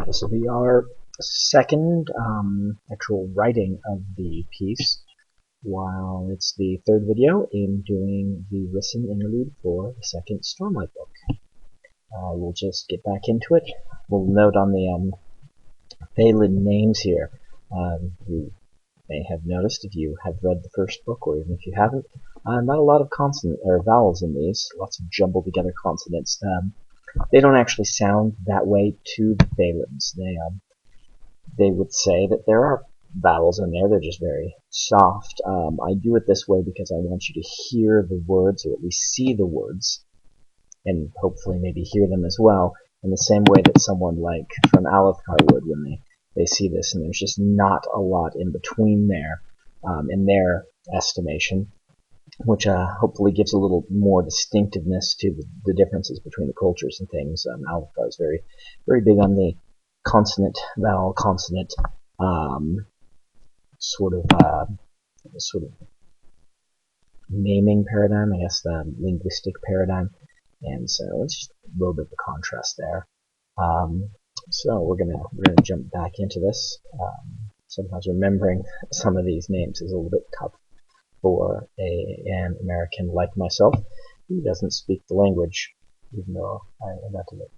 This will be our second actual writing of the piece, while it's the third video in doing the Rysn interlude for the second Stormlight book. We'll just get back into it. We'll note on the Phelan names here. You may have noticed if you have read the first book, or even if you haven't, not a lot of consonant or vowels in these. Lots of jumbled together consonants. They don't actually sound that way to the Phelans. They would say that there are vowels in there, they're just very soft. I do it this way because I want you to hear the words, or at least see the words, and hopefully maybe hear them as well, in the same way that someone like from Alethkar would when they see this, and there's just not a lot in between there in their estimation, which hopefully gives a little more distinctiveness to the differences between the cultures and things. Alethkar is very, very big on the consonant, vowel, consonant sort of naming paradigm, I guess, the linguistic paradigm, and so it's just a little bit of a contrast there. So we're gonna jump back into this. Sometimes remembering some of these names is a little bit tough for an American like myself who doesn't speak the language, even though I invented it.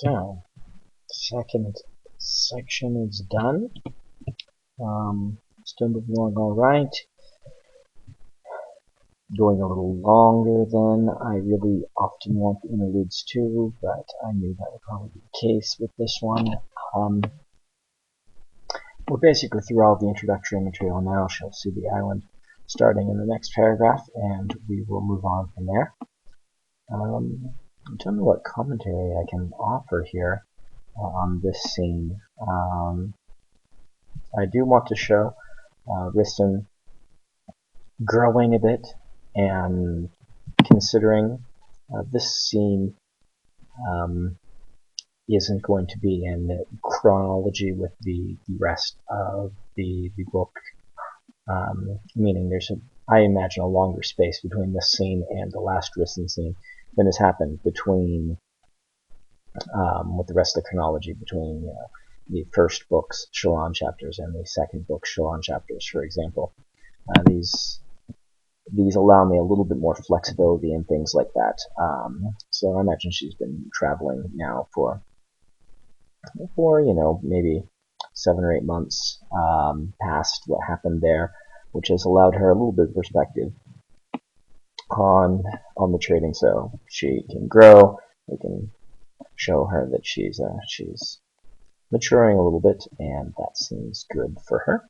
So, second section is done. Still moving along all right. Going a little longer than I really often want the interludes to, but I knew that would probably be the case with this one. We're basically through all the introductory material now. She'll see the island starting in the next paragraph, and we will move on from there. I don't know what commentary I can offer here on this scene. I do want to show Rysn growing a bit, and considering this scene isn't going to be in chronology with the rest of the book, meaning there's I imagine a longer space between this scene and the last Rysn scene than has happened between with the rest of the chronology between the first book's Shallan chapters and the second book's Shallan chapters, for example. These allow me a little bit more flexibility and things like that. So I imagine she's been traveling now for maybe 7 or 8 months past what happened there, which has allowed her a little bit of perspective on the trading, so she can grow. We can show her that she's maturing a little bit, and that seems good for her.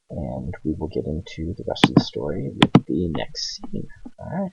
And we will get into the rest of the story with the next scene. Alright.